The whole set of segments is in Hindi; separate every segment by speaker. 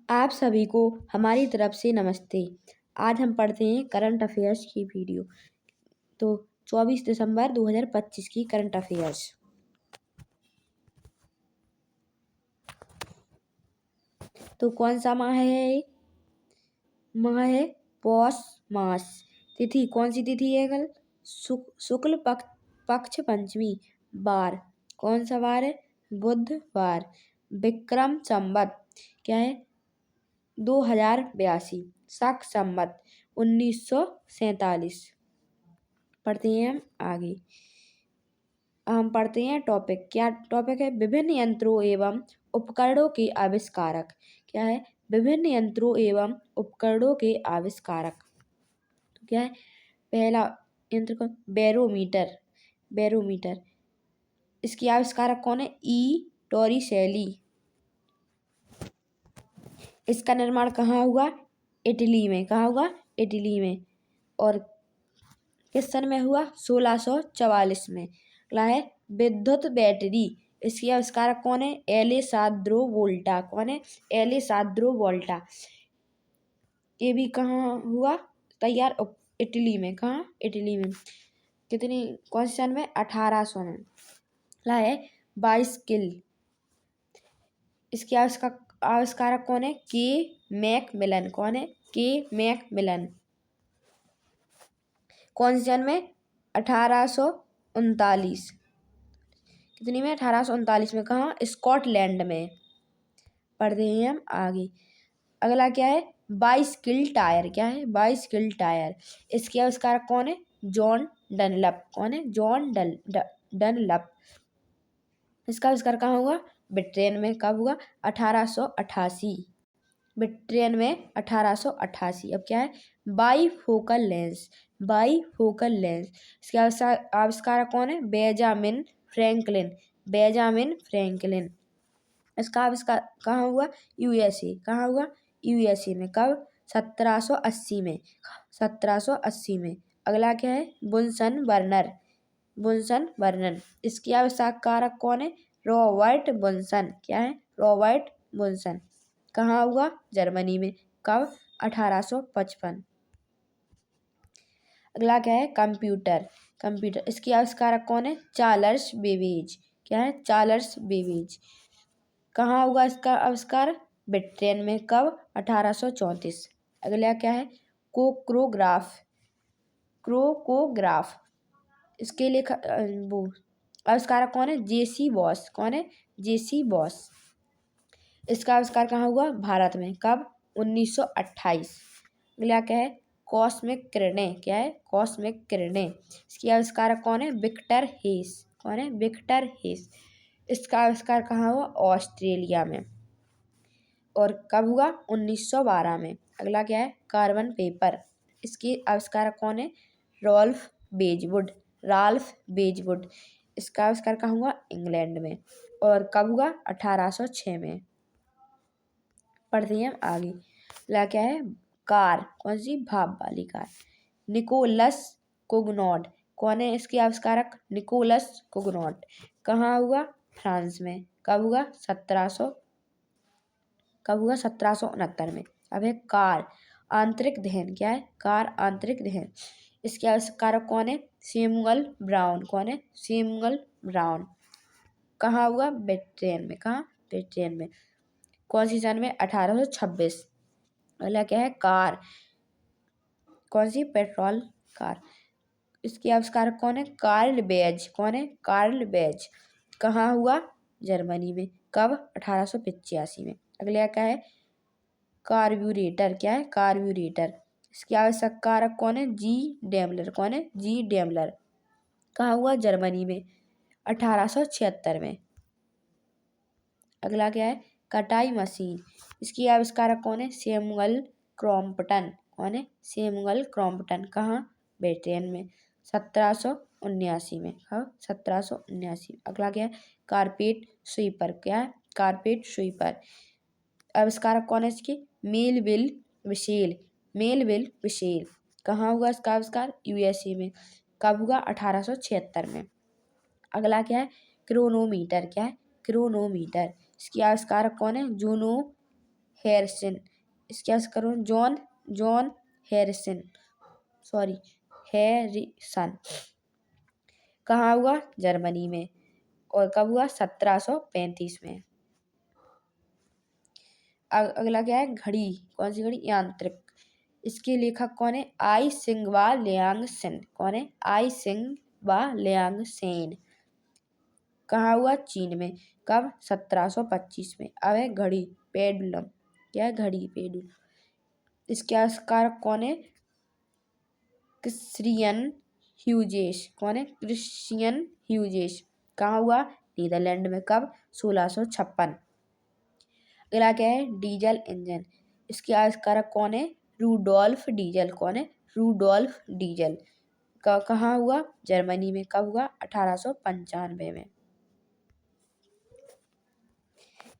Speaker 1: आप सभी को हमारी तरफ से नमस्ते। आज हम पढ़ते हैं करंट अफेयर्स की वीडियो। तो 24 दिसंबर 2025 की करंट अफेयर्स। तो कौन सा माह है ये? माह है पौष मास। तिथि कौन सी तिथि है कल? शुक्ल पक्ष पंचमी। वार कौन सा वार है? बुधवार। विक्रम संवत क्या है? 2082। शक संवत 1947। पढ़ते हैं हम आगे। हम पढ़ते हैं टॉपिक। क्या टॉपिक है? विभिन्न यंत्रों एवं उपकरणों के आविष्कारक। क्या है? विभिन्न यंत्रों एवं उपकरणों के आविष्कारक। तो क्या है? पहला यंत्र कौन? बैरोमीटर। बैरोमीटर इसके आविष्कारक कौन है? ई टोरिसेली। इसका निर्माण कहाँ हुआ? इटली में। कहाँ हुआ? इटली में। और किस सन में हुआ? 1644 में। अगला है विद्युत बैटरी। इसके आविष्कारक कौन है? एलेसांद्रो वोल्टा। कौन है? एलेसांद्रो वोल्टा। ये भी कहाँ हुआ तैयार? इटली में। कहाँ? इटली में। कितनी कौन से सन में? 1800 में। अगला है बाइसिकल। इसके आविष्कारक कौन है? के मैकमिलन। कौन है? के मैकमिलन। कौन से सन में? 1839। कितनी में? 1839 में। कहाँ? स्कॉटलैंड में। पढ़ते हैं हम आगे। अगला क्या है? Bicycle tyre. क्या है? Bicycle tyre. इसके आविष्कारक कौन है? John Dunlop. कौन है? John Dunlop. इसका आविष्कार कहाँ हुआ? ब्रिटेन में। कब हुआ? 1888। ब्रिटेन में 1888। अब क्या है? Bifocal lens. Bifocal lens. इसके आविष्कारक कौन है? Benjamin Franklin. Benjamin Franklin. इसका आविष्कार कहाँ हुआ? यूएसए। कहाँ हुआ? यूएसए में। कब? 1780 में। 1780 में। अगला क्या है? बुनसन बर्नर। बुनसन बर्नर। इसके आविष्कारक कौन है? रॉबर्ट बुनसन। क्या है? रॉबर्ट बुनसन। कहाँ हुआ? जर्मनी में। कब? 1855। अगला क्या है? कंप्यूटर। कंप्यूटर इसके आविष्कारक कौन है? Charles Babbage. क्या है? Charles Babbage. कहाँ हुआ इसका आविष्कार? ब्रिटेन में। कब? 1834। अगला क्या है? कोक्रोग्राफ। क्रोकोग्राफ। इसके लिए वो आविष्कारक कौन है? जेसी बॉस। कौन है? जेसी बॉस। इसका आविष्कार कहाँ हुआ? भारत में। कब? 1928। अगला क्या है? कॉस्मिक किरणें। क्या है? कॉस्मिक किरणें। इसके आविष्कारक कौन है? विक्टर हेस। कौन है? विक्टर हेस। इसका आविष्कार कहाँ हुआ? ऑस्ट्रेलिया में। और कब हुआ? 1912 में। अगला क्या है? Carbon paper. इसके आविष्कारक कौन है? रॉल्फ बेजवुड। राल्फ बेजवुड। इसका आविष्कार कहाँ हुआ? इंग्लैंड में। और कब हुआ? 1806 में। पढ़ते हैं हम आगे। अगला क्या है? कार। कौन सी? भाप वाली कार। निकोलस कोगनॉड। कौन है इसके आविष्कारक? निकोलस कोगनॉड। कहाँ हुआ? फ्रांस में। कब हुआ? 1769 में। अब है कार आंतरिक दहन। क्या है? कार आंतरिक दहन। इसके आविष्कारक कौन है? Samuel brown. कौन है? Samuel brown. कहाँ हुआ? ब्रिटेन में। कहाँ? ब्रिटेन में। कौन सी सन में? 1826। अगला क्या है? कार। कौन सी? Petrol car. इसके आविष्कारक कौन है? Karl Benz. कौन है? Karl Benz. कहाँ हुआ? जर्मनी में। कब? 1885 में। अगला क्या है? कार्ब्यूरेटर। क्या है? कार्ब्यूरेटर। इसके आविष्कारक कौन है? जी डेमलर। कौन है? जी डेमलर। कहाँ हुआ? जर्मनी में। 1876 में। अगला क्या है? कटाई मशीन। इसकी आविष्कारक कौन है? Samuel Crompton. कौन है? Samuel Crompton. कहाँ? ब्रिटेन में। 1779 में। हाँ, 1779। अगला क्या है? Carpet sweeper. क्या है? Carpet sweeper. आविष्कारक कौन है इसकी? मेलविल विशेल। मेलविल विशेल। कहाँ हुआ इसका आविष्कार? यूएसए में। कब हुआ? 1876 में। अगला क्या है? क्रोनोमीटर। क्या है? क्रोनोमीटर। इसकी आविष्कारक कौन है? Juno Harrison. इसके करो John John Harrison, sorry Harrison. कहाँ हुआ? जर्मनी में। और कब हुआ? 1735 में। अगला क्या है? घड़ी। कौन सी घड़ी? यांत्रिक। इसके लेखक कौन है? आई सिंगवा लियांग सेन। कौन है? आई सिंगवा लियांग सेन। कहाँ हुआ? चीन में। कब? 1725 में। अब है घड़ी, पेंडुलम। क्या है? घड़ी, पेंडुलम। इसके आविष्कारक कौन है? क्रिश्चियन ह्यूजेस। कौन है? क्रिश्चियन ह्यूजेस। कहाँ हुआ? नीदरलैंड में। कब? 1656। अगला क्या है? Diesel engine. इसके आविष्कारक कौन है? Rudolf Diesel. कौन है? Rudolf Diesel. कहाँ हुआ? जर्मनी में। कब हुआ? 1895 में।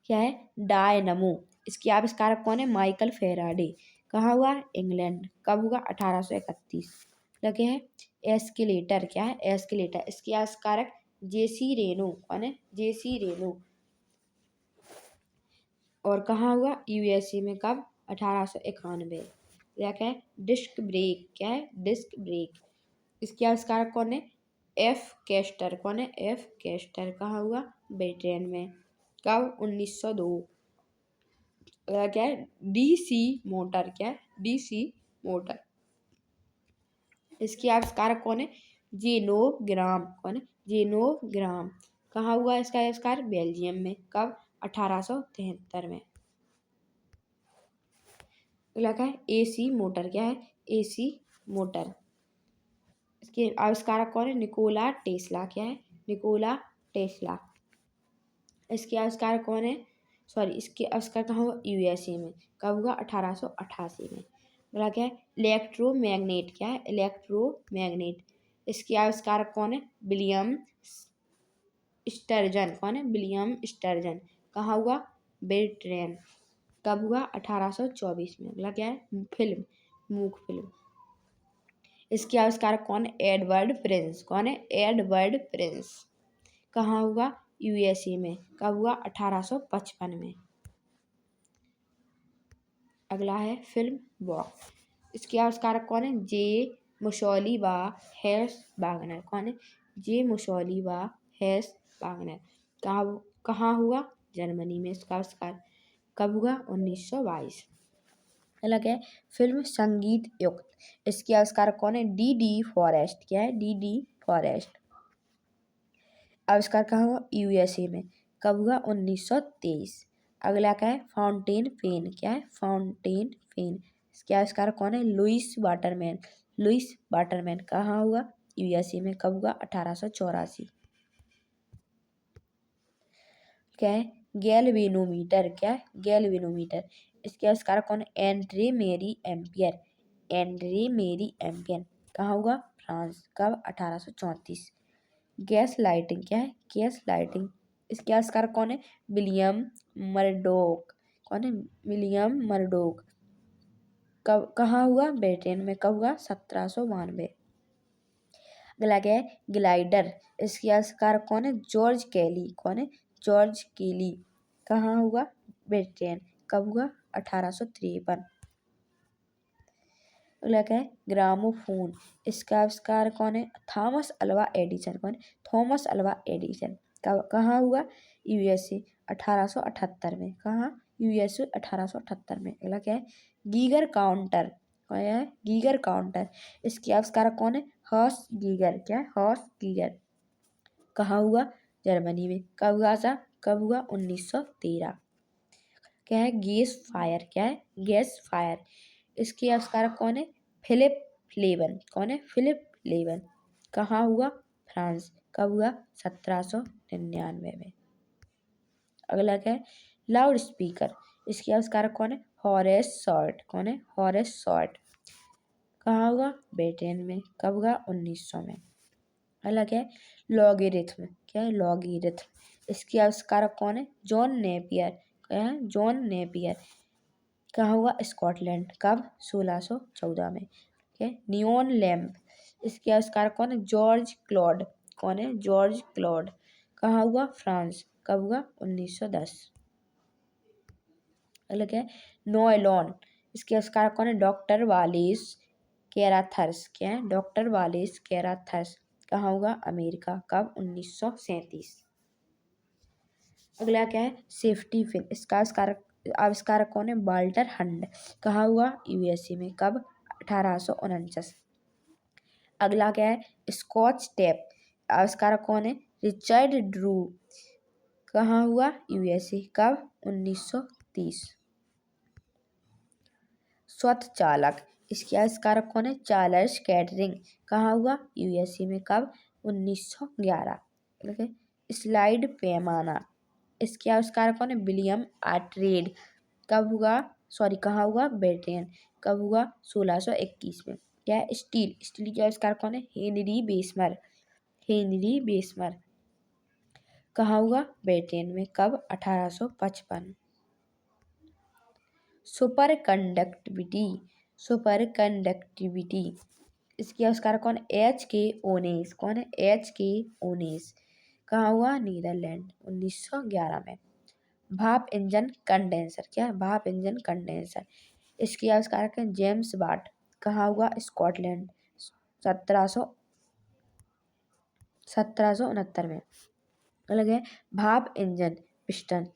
Speaker 1: क्या है? डायनमो। इसके आविष्कारक कौन है? Michael Faraday. कहाँ हुआ? इंग्लैंड। कब हुआ? 1831। लगे हैं एस्केलेटर। क्या है? एस्केलेटर। इसके आविष्कारक जेसी रेनो। कौन है? Jesse Reno. और कहाँ हुआ? यूएसए में। कब? 1891। क्या है? Disc brake. क्या है? Disc brake. इसके आविष्कारक कौन है? F Caster. कौन है? F Caster. कहाँ हुआ? ब्रिटेन में। कब? 1902। क्या है? DC motor. क्या है? DC motor. इसके आविष्कारक कौन है? जेनोग्राम। कौन है? जेनोग्राम। कहाँ हुआ इसका आविष्कार? बेल्जियम में। कब? 1873 में। अगला क्या है? AC motor. क्या है? AC motor. इसके आविष्कारक कौन है? Nikola Tesla. क्या है? Nikola Tesla. इसके आविष्कारक कौन है? सॉरी, इसके आविष्कार कहाँ हुआ? यूएसए में। कब हुआ? 1888 में। अगला क्या है? इलेक्ट्रोमैग्नेट। क्या है? इलेक्ट्रोमैग्नेट। इसके आविष्कारक कौन है? William sturgeon. कौन है? William sturgeon. कहाँ हुआ? ब्रिटेन। कब हुआ? 1824 में। अगला क्या है? फिल्म, मूक फिल्म। इसके आविष्कारक कौन है? Edward Prince. कौन है? Edward Prince. कहाँ हुआ? यूएसए में। कब हुआ? 1855 में। अगला है फिल्म बॉक्स। इसके आविष्कारक कौन है? जे मुसोली व हेस वागनर। कौन है? जे मुसोली व हेस वागनर। कहाँ हुआ? जर्मनी में इसका आविष्कार। कब हुआ? 1922। अलग है फिल्म संगीत युक्त। इसके आविष्कारक कौन है? D D forest. क्या है? D D forest. आविष्कार कहाँ हुआ? यूएसए में। कब हुआ? 1923। अगला क्या है? Fountain pen. क्या है? Fountain pen. इसके आविष्कारक कौन है? Louis Waterman. Louis Waterman. कहाँ हुआ? यूएसए में। कब हुआ? 1884। क्या है? गैल्वेनोमीटर। क्या है? गैल्वेनोमीटर। इसके आविष्कारक कौन है? एंड्रे मेरी एम्पियर। एंड्रे मेरी एम्पियर। कहाँ हुआ? फ्रांस। कब? 1834। Gas lighting. क्या है? Gas lighting. इसके आविष्कारक कौन है? William Murdoch. कौन है? William Murdoch. कब? कहाँ हुआ? ब्रिटेन में। कब हुआ? 1792। अगला क्या है? ग्लाइडर। इसके आविष्कारक कौन है? जॉर्ज केली। कौन है? जॉर्ज केली। कहाँ हुआ? ब्रिटेन। कब हुआ? 1853। अगला क्या है? ग्रामोफोन। इसका आविष्कार कौन है? Thomas Alva Edison. कौन है? Thomas Alva Edison. कहाँ हुआ? यूएसए। 1878 में। कहाँ? यूएसए 1878 में। अगला क्या है? Geiger counter. क्या है? Geiger counter. इसके आविष्कारक कौन है? Horse Geiger. क्या है? Horse Geiger. कहाँ हुआ? जर्मनी में। कब हुआ था? कब हुआ? 1913। क्या है? Gas fire. क्या है? Gas fire. इसके आविष्कारक कौन है? फिलिप लेवन। कौन है? फिलिप लेवन। कहाँ हुआ? फ्रांस। कब हुआ? 1799 में। अगला क्या है? Loud speaker. इसके आविष्कारक कौन है? Horace short. कौन है? Horace short. कहाँ हुआ? ब्रिटेन में। कब हुआ? 1900 में। अगला क्या है? लॉगरिथम। क्या है? लॉगरिथम। इसके आविष्कारक कौन है? John Napier. क्या है? John Napier. कहाँ हुआ? स्कॉटलैंड। कब? 1614 में। ठीक है। Neon lamp. इसके आविष्कारक कौन है? George Claude. कौन है? George Claude. कहाँ हुआ? फ्रांस। कब हुआ? 1910। अगला क्या है नॉयलॉन, इसके आविष्कारक कौन है डॉक्टर वालेस कैराथर्स। क्या है डॉक्टर वालेस कैराथर्स। कहाँ हुआ अमेरिका, कब 1937। अगला क्या है सेफ्टी फिन, इसका आविष्कारक कौन है वाल्टर हंड। कहाँ हुआ यूएसए में, कब 1849। अगला क्या है स्कॉच टेप, आविष्कारक कौन है रिचर्ड ड्रू। कहाँ हुआ यूएसए, कब 1930। स्वत चालक, इसके आविष्कारक कौन है चार्ल्स कैटरिंग। कहाँ हुआ यूएसए में, कब 1911। ठीक है स्लाइड पैमाना, इसके आविष्कारक कौन है विलियम आर्ट्रेड। कब हुआ कहाँ हुआ ब्रिटेन, कब हुआ 1621 में। क्या है स्टील के आविष्कारक कौन है हेनरी बेसमर। हेनरी बेसमर कहाँ हुआ ब्रिटेन में, कब 1855। सुपर कंडक्टिविटी, इसकी आविष्कार कौन एच के ओनेस। कौन है एच के ओनेस। कहाँ हुआ नीदरलैंड 1911 में। भाप इंजन कंडेंसर, क्या है भाप इंजन कंडेंसर, इसकी आविष्कारक है जेम्स वाट। कहाँ हुआ स्कॉटलैंड 1769 में। अलग है भाप इंजन पिस्टन।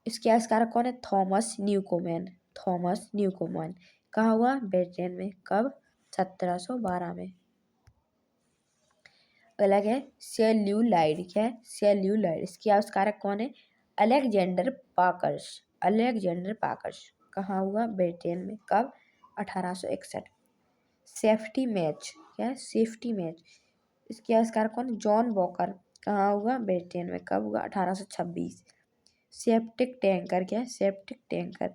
Speaker 1: इसके आविष्कारक कौन है थॉमस न्यूकोमैन। कहाँ हुआ ब्रिटेन में, कब 1712 में। अलग है सेल्यूलाइड। क्या है सेल्यूलाइड, इसके आविष्कारक कौन है अलेक्जेंडर पाकर्स। कहाँ हुआ ब्रिटेन में, कब 1861। सेफ्टी मैच, क्या है सेफ्टी मैच, इसके आविष्कारक कौन जॉन वॉकर। कहाँ हुआ ब्रिटेन में, कब हुआ 1826। सेप्टिक टैंकर, क्या है सेप्टिक टैंकर,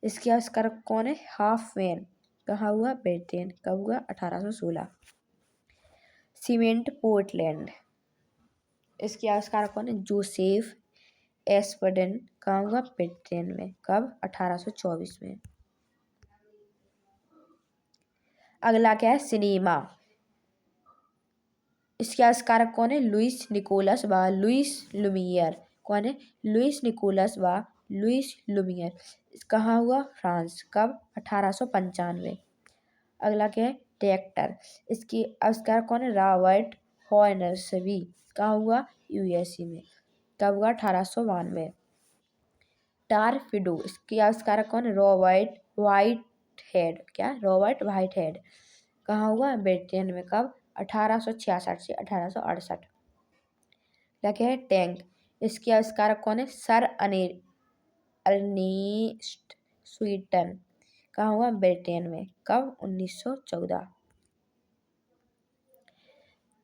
Speaker 1: इसके आविष्कारक कौन है हाफ मैन। कहाँ हुआ ब्रिटेन, कब हुआ 1816। सीमेंट पोर्टलैंड, इसके आविष्कारक कौन है जोसेफ एस्पर्डन। कहाँ हुआ ब्रिटेन में, कब 1824 में। अगला क्या है सिनेमा, इसके आविष्कारक कौन है लुइस निकोलस व लुइस लुमियर। कौन है लुइस निकोलस व लुइस लुमियर। कहाँ हुआ फ्रांस, कब 1895। अगला क्या है ट्रैक्टर, इसकी आविष्कारक कौन है रॉबर्ट हॉर्नसबी। कहाँ हुआ यूएसए में, कब हुआ 1892। टारपीडो, इसके आविष्कारक कौन है रॉबर्ट वाइट हेड। क्या रॉबर्ट वाइट हेड। कहाँ हुआ ब्रिटेन में, कब 1866 से 1868। क्या है टैंक, इसके आविष्कारक कौन है सर अर्नेस्ट स्वीटन। कहाँ हुआ ब्रिटेन में, कब 1914।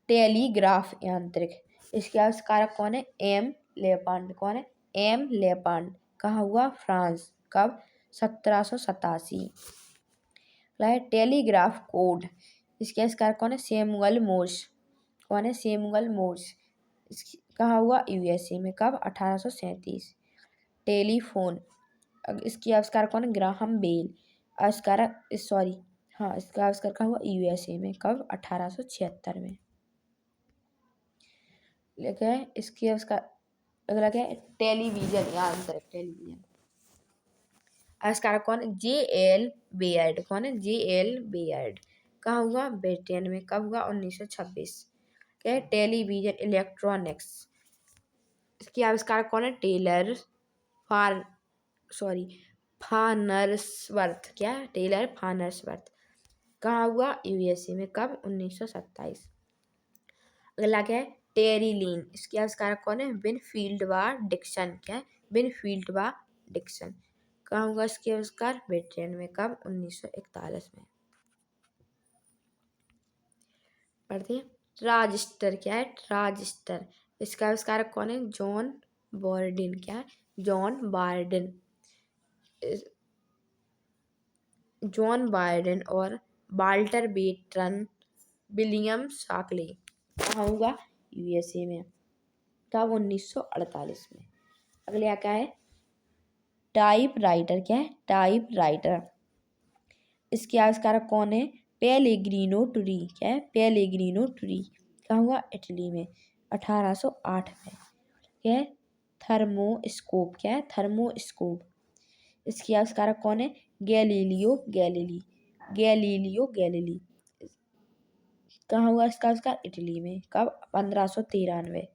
Speaker 1: टेलीग्राफ यांत्रिक, इसके आविष्कारक कौन है एम लेपांड। कौन है एम लेपांड। कहाँ हुआ फ्रांस, कब 1787। टेलीग्राफ कोड, इसके आविष्कारक कौन है सैमुअल मोर्स। कौन है सैमुअल मोर्स। कहाँ हुआ यूएसए में, कब 1837। टेलीफोन, इसकी आविष्कार कौन है ग्राहम बेल। आविष्कारक इसका आविष्कार कहाँ हुआ यूएसए में, कब 1876 में। लेकिन है इसकी आविष्कार अगला क्या है टेलीविजन यांत्रिक। टेलीविजन आविष्कारक कौन है जे एल बेयर्ड। कौन है जे एल बेयर्ड। कहाँ हुआ ब्रिटेन में, कब हुआ 1926। क्या है टेलीविजन इलेक्ट्रॉनिक्स, इसकी आविष्कारक कौन है टेलर फानर्सवर्थ। क्या है टेलर फानर्सवर्थ। कहाँ हुआ यूएसए में, कब 1927। अगला क्या है टेरीलीन, इसके आविष्कारक कौन है विनफील्ड व डिक्सन। क्या है विनफील्ड व डिक्सन। कहाँ हुआ इसके आविष्कार ब्रिटेन में, कब 1941 में। पढ़ते हैं ट्रांजिस्टर। क्या है ट्रांजिस्टर, इसका आविष्कारक कौन है जॉन बॉर्डिन। क्या है जॉन बायडन और वाल्टर बेटन विलियम शाकले। कहाँ हुआ यूएसए में, कब 1948 में। अगले क्या है टाइपराइटर। क्या है टाइपराइटर, इसके आविष्कारक कौन है पेलेग्रीनो टुरी। क्या है पेलेग्रीनो टुरी। कहाँ हुआ इटली में 1808 में। क्या है थर्मोस्कोप क्या है? थर्मोस्कोप। इसकी आविष्कारक कौन है? Galileo Galilei. Galileo Galilei. कहाँ हुआ इसका आविष्कार? इटली में। कब? 1593।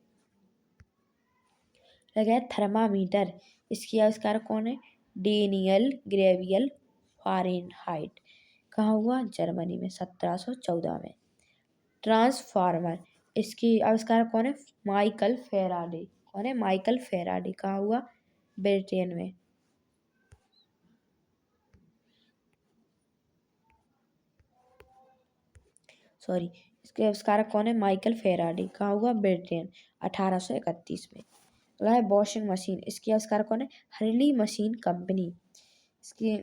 Speaker 1: लगा है थर्मामीटर। इसकी आविष्कारक कौन है? Daniel Gabriel Fahrenheit. कहाँ हुआ? जर्मनी में 1714 में। ट्रांसफार्मर। इसकी आविष्कारक कौन है? Michael Faraday. कौन है? Michael Faraday. कहाँ हुआ? ब्रिटेन में। सॉरी, इसके आविष्कारक कौन है? Michael Faraday. कहाँ हुआ? ब्रिटेन, 1831 में। अगला है वॉशिंग मशीन। इसकी आविष्कारक कौन है? Hurley machine company. इसकी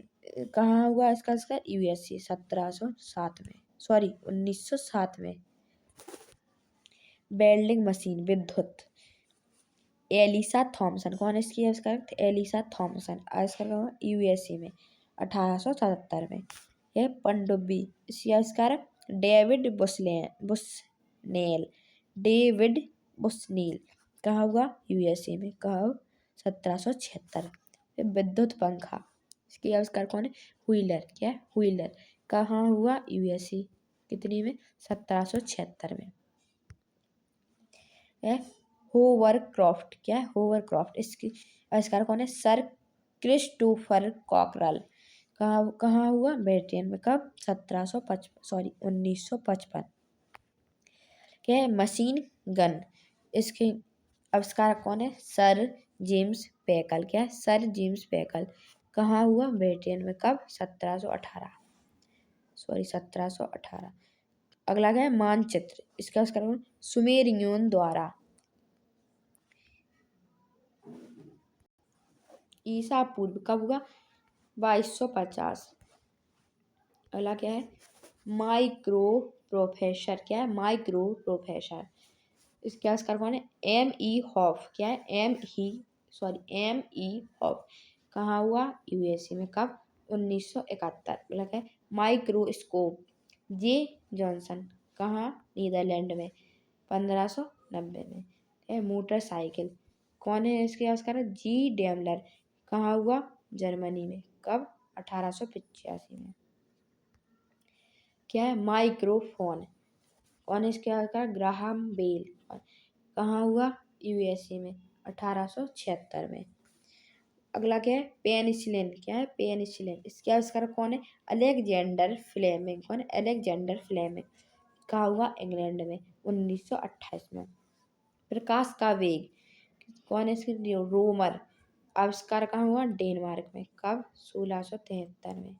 Speaker 1: कहाँ हुआ इसका आविष्कार? यूएसए, 1707 में। सॉरी, 1907 में। वेल्डिंग मशीन, विद्युत। Elisa Thomson. कौन है इसकी आविष्कारक? Elisa Thomson. आविष्कार कहाँ हुआ? यूएसए में, 1877 में। यह पनडुब्बी। इसकी आविष्कारक डेविड बुसनेल। डेविड बुसनेल। कहाँ हुआ? यूएसए में। कहाँ? 1776। विद्युत पंखा। इसकी आविष्कार कौन है? व्हीलर। क्या है? व्हीलर। कहाँ हुआ? यूएसए। कितनी में? 1776 में। होवरक्राफ्ट। क्या है? होवरक्राफ्ट। इसकी आविष्कार कौन है? Sir Christopher Cockerell. कहाँ हुआ? ब्रिटेन में। कब? 1955। क्या है? Machine gun. इसके आविष्कारक कौन है? Sir James Puckle. क्या है? Sir James Puckle. कहाँ हुआ? ब्रिटेन में। कब? 1718। अगला क्या है? मानचित्र। इसका आविष्कार कौन? सुमेरियन द्वारा। ईसा पूर्व। कब हुआ? 2250। अगला क्या है? Micro professor. क्या है? Micro professor. इसके आविष्कार कौन है? M.E. हॉफ। क्या है? M.E. हॉफ। कहाँ हुआ? यूएसए में। कब? 1971। अगला क्या है? माइक्रोस्कोप। जे जॉनसन। कहाँ? नीदरलैंड में, 1590 में। मोटरसाइकिल। कौन है इसके आविष्कार? जी डेमलर। कहाँ हुआ? जर्मनी में। कब? 1885 में। क्या है? माइक्रोफोन। कौन है इसके आविष्कार? Graham Bell. कहाँ हुआ? यूएसए में, 1876 में। अगला क्या है? पेनिसिलिन। क्या है? पेनिसिलिन। इसके आविष्कार कौन है? Alexander Fleming. कौन है? Alexander Fleming. कहाँ हुआ? इंग्लैंड में, 1928 में। प्रकाश का वेग। कौन है इसके? रोमर। आविष्कार कहाँ हुआ? डेनमार्क में। कब? 1673 में।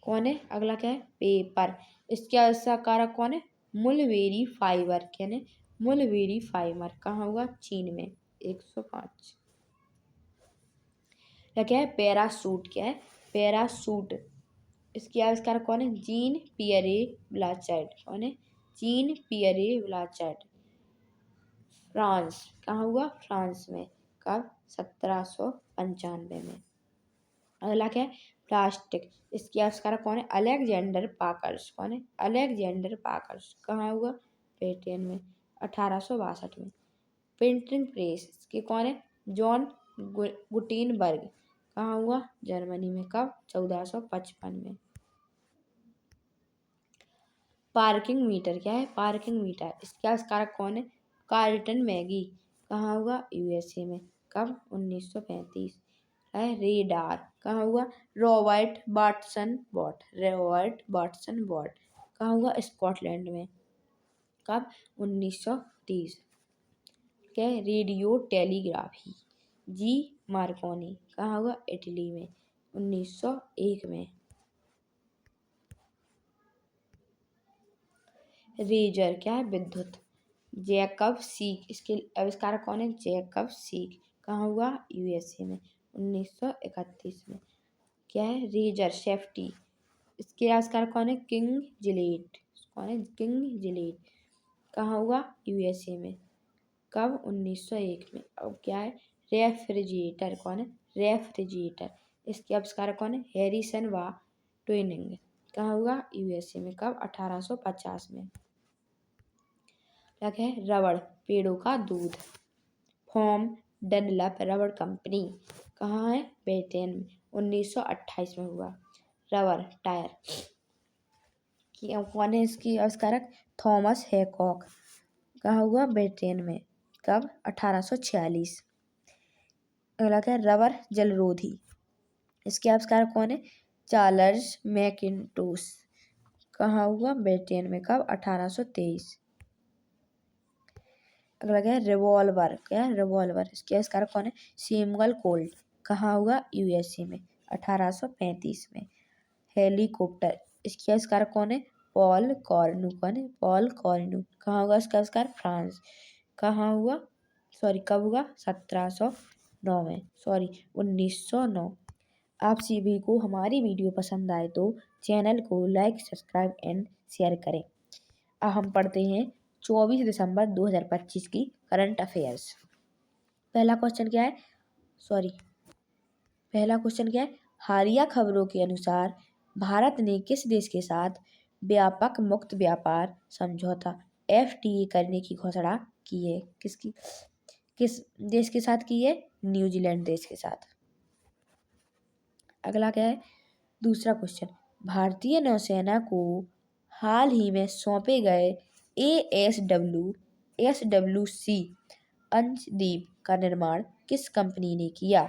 Speaker 1: कौन है? अगला क्या है? पेपर। इसके आविष्कारक कौन है? मुलवेरी फाइबर। क्या है? मुलवेरी फाइबर। कहाँ हुआ? चीन में, 105। क्या है? पैरासूट। क्या है? पैरासूट। इसकी आविष्कार कौन है? Jean Pierre Blanchard. कौन है? Jean Pierre Blanchard. फ्रांस। कहाँ हुआ? फ्रांस में। कब? 1795 में। अगला क्या है? प्लास्टिक। इसकी आविष्कार कौन है? Alexander Parkes. कौन है? Alexander Parkes. कहाँ हुआ? ब्रिटेन में, 1862 में। Printing press. इसके कौन है? John Gutenberg. कहाँ हुआ? जर्मनी में। कब? 1455 में। Parking meter. क्या है? Parking meter. इसके आविष्कारक कौन है? Carlton Magee. कहाँ हुआ? यूएसए में। कब? 1935। है रेडार। कहाँ हुआ? Robert Watson Watt. Robert Watson Watt. कहाँ हुआ? स्कॉटलैंड में। कब? 1930। क्या है? Radio telegraphy. G Marconi. कहाँ हुआ? इटली में, 1901 में। रेजर। क्या है? विद्युत। Jacob Schick. इसके आविष्कारक कौन है? Jacob Schick. कहाँ हुआ? यूएसए में, 1931 में। क्या है? Razor safety. इसके आविष्कार कौन है? King Gillette. कौन है? King Gillette. कहाँ हुआ? यूएसए में। कब? 1901 में। अब क्या है? रेफ्रिजरेटर। कौन है? रेफ्रिजरेटर। इसके आविष्कार कौन है? हैरिसन व ट्विनिंग। कहाँ हुआ? यूएसए में। कब? 1850 में। क्या है? रबड़, पेड़ों का दूध। होम डनलप रबर कंपनी कहाँ है? ब्रिटेन में। 1928 में हुआ। रबर टायर कौन है इसकी आविष्कारक? थॉमस हैकॉक। कहाँ हुआ? ब्रिटेन में। कब? 1846। अगला क्या है? रबर जलरोधी। इसके आविष्कारक कौन है? Charles Macintosh. कहाँ हुआ? ब्रिटेन में। कब? 1823। अगला क्या है? रिवॉल्वर। क्या है? रिवॉल्वर। इसके आविष्कारक कौन है? Samuel Colt. कहाँ हुआ? यूएसए में। 1835 में। हेलीकॉप्टर। इसके आविष्कारक कौन है? Paul cornu. कौन है? Paul cornu. कहाँ हुआ इसका आविष्कार? फ्रांस। कहाँ हुआ? कब हुआ? 1709 में। 1909। आप सभी को हमारी वीडियो पसंद आए तो चैनल को लाइक, सब्सक्राइब एंड शेयर करें। अब हम पढ़ते हैं 24 दिसंबर 2025 की करंट अफेयर्स। पहला क्वेश्चन क्या है? हालिया खबरों के अनुसार भारत ने किस देश के साथ व्यापक मुक्त व्यापार समझौता FTA करने की घोषणा की है? किस देश के साथ की है? न्यूजीलैंड देश के साथ। अगला क्या है? दूसरा क्वेश्चन, भारतीय नौसेना को हाल ही में सौंपे गए ASWC अंशद्वीप का निर्माण किस कंपनी ने किया?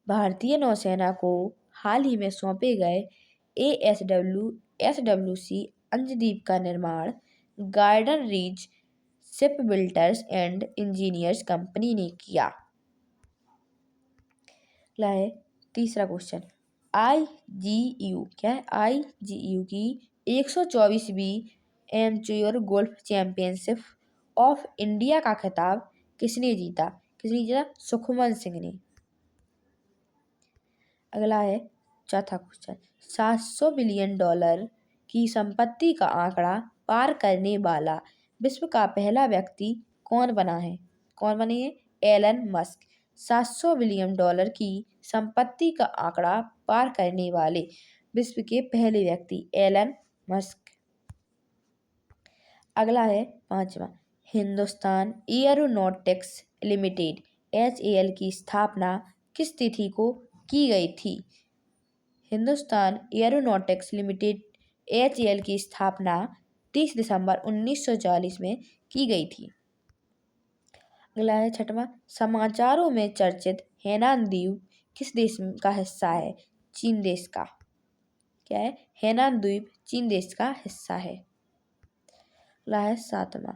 Speaker 1: भारतीय नौसेना को हाल ही में सौंपे गए ASWC अंशद्वीप का निर्माण garden reach ship builders and engineers company ने किया। अगला है तीसरा क्वेश्चन, IGU क्या है? IGU की 124वीं amateur golf championship of India का खिताब किसने जीता? सुखमन सिंह ने। अगला है चौथा क्वेश्चन, $700 बिलियन की संपत्ति का आंकड़ा पार करने वाला विश्व का पहला व्यक्ति कौन बना है? कौन बने हैं? Elon Musk. $700 बिलियन की संपत्ति का आंकड़ा पार करने वाले विश्व के पहले व्यक्ति एलन मस्क। अगला है पांचवा, हिंदुस्तान एयरोनॉटिक्स लिमिटेड HAL की स्थापना किस तिथि को की गई थी? हिंदुस्तान एयरोनॉटिक्स लिमिटेड HAL की स्थापना 30 दिसंबर 1940 में की गई थी। अगला है छठवां, समाचारों में चर्चित हेनान द्वीप किस देश का हिस्सा है? चीन देश का। क्या है? हेनान द्वीप चीन देश का हिस्सा है। अगला है सातवां,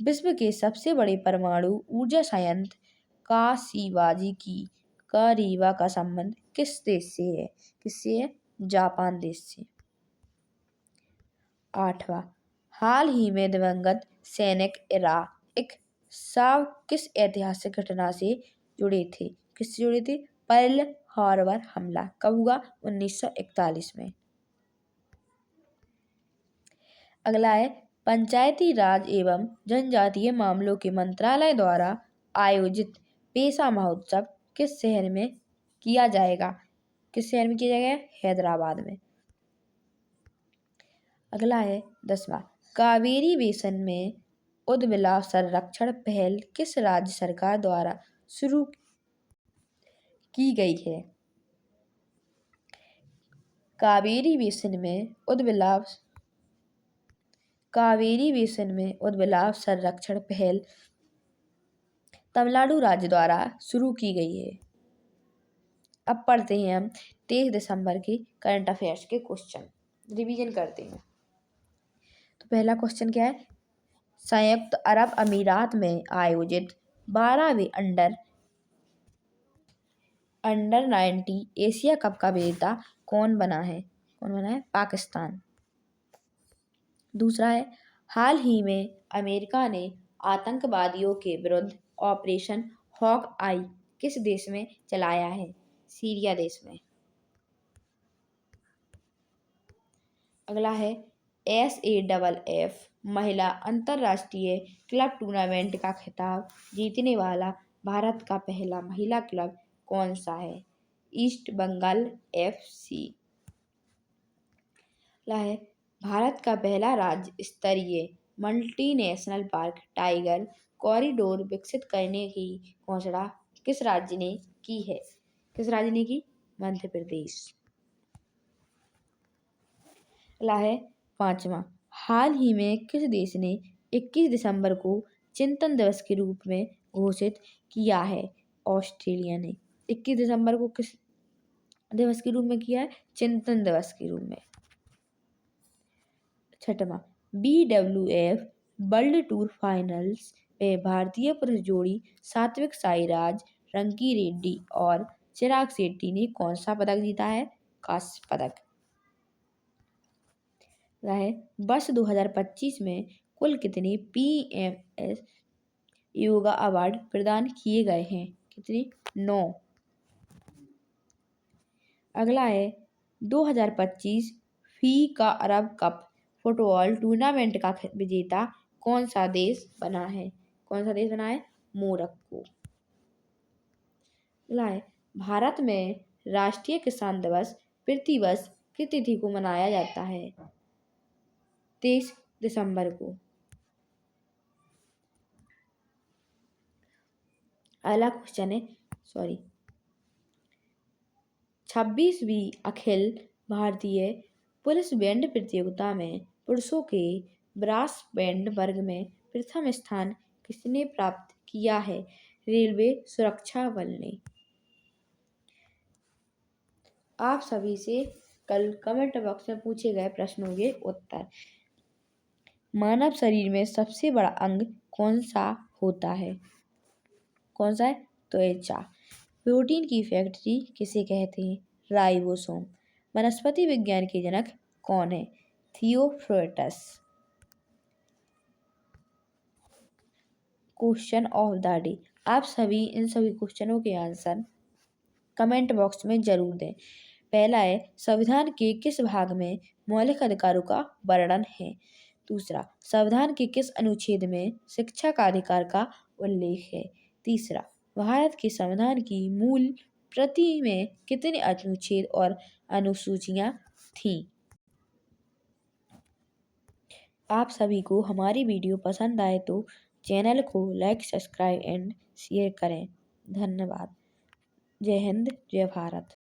Speaker 1: विश्व के सबसे बड़े परमाणु ऊर्जा संयंत्र काशीबाजी की रीवा का संबंध किस देश से है? किससे है? जापान देश से। आठवां, हाल ही में दिवंगत सैनिक इराक साव किस ऐतिहासिक घटना से जुड़े थे? किससे जुड़े थे? पर्ल हार्बर हमला। कब हुआ? 1941 में। अगला है पंचायती राज एवं जनजातीय मामलों के मंत्रालय द्वारा आयोजित पेशा महोत्सव किस शहर में किया जाएगा? किस शहर में किया जाएगा? हैदराबाद में। अगला है 10वां, कावेरी बेसिन में उद्विलाव संरक्षण पहल किस राज्य सरकार द्वारा शुरू की गई है? कावेरी बेसिन में उद्विलाव संरक्षण पहल तमिलनाडु राज्य द्वारा शुरू की गई है। अब पढ़ते हैं हम 23 दिसंबर के करंट अफेयर्स के क्वेश्चन, रिवीजन करते हैं। तो पहला क्वेश्चन क्या है? संयुक्त अरब अमीरात में आयोजित 12वीं अंडर 19 एशिया कप का विजेता कौन बना है? पाकिस्तान। दूसरा है, हाल ही में अमेरिका ने आतंकवादियों के विरुद्ध ऑपरेशन हॉक आई किस देश में चलाया है? सीरिया देश में। अगला है SAFF महिला अंतरराष्ट्रीय क्लब टूर्नामेंट का खिताब जीतने वाला भारत का पहला महिला क्लब कौन सा है? East Bengal FC। अगला है भारत का पहला राज्य स्तरीय मल्टीनेशनल पार्क टाइगर कॉरिडोर विकसित करने की घोषणा किस राज्य ने की है? किस राज्य ने की? मध्य प्रदेश। अगला है 5वां, हाल ही में किस देश ने 21 दिसंबर को चिंतन दिवस के रूप में घोषित किया है? ऑस्ट्रेलिया ने 21 दिसंबर को किस दिवस के रूप में किया है? चिंतन दिवस के रूप में। 6वां, BWF वर्ल्ड टूर फाइनल्स में भारतीय पुरुष जोड़ी सात्विक साईराज, रंकी रेड्डी और चिराग शेट्टी ने कौन सा पदक जीता है? कांस्य पदक। है वर्ष 2025 में कुल कितने PMS योगा अवार्ड प्रदान किए गए हैं? कितने? 9। अगला है 2025 फीफा अरब कप फुटबॉल टूर्नामेंट का विजेता कौन सा देश बना है? कौन सा देश बना है? मोरक्को। अगला है भारत में राष्ट्रीय किसान दिवस प्रतिवर्ष किस तिथि को मनाया जाता है? 23 दिसंबर को। अगला क्वेश्चन है 26वीं अखिल भारतीय पुलिस बैंड प्रतियोगिता में पुरुषों के ब्रास बैंड वर्ग में प्रथम स्थान किसने प्राप्त किया है? रेलवे सुरक्षा बल ने। आप सभी से कल कमेंट बॉक्स में पूछे गए प्रश्नों के उत्तर। मानव शरीर में सबसे बड़ा अंग कौन सा होता है? कौन सा है? त्वचा। प्रोटीन की फैक्ट्री किसे कहते हैं? राइबोसोम। वनस्पति विज्ञान के जनक कौन है? Theophrastus. Question of the day. आप सभी इन सभी क्वेश्चनों के आंसर कमेंट बॉक्स में जरूर दें। पहला है संविधान के किस भाग में मौलिक अधिकारों का वर्णन है? दूसरा, संविधान के किस अनुच्छेद में शिक्षा का अधिकार का उल्लेख है? तीसरा, भारत के संविधान की मूल प्रति में कितने अनुच्छेद और अनुसूचियां थीं? आप सभी को हमारी वीडियो पसंद आए तो चैनल को लाइक, सब्सक्राइब एंड शेयर करें। धन्यवाद। जय हिंद, जय भारत।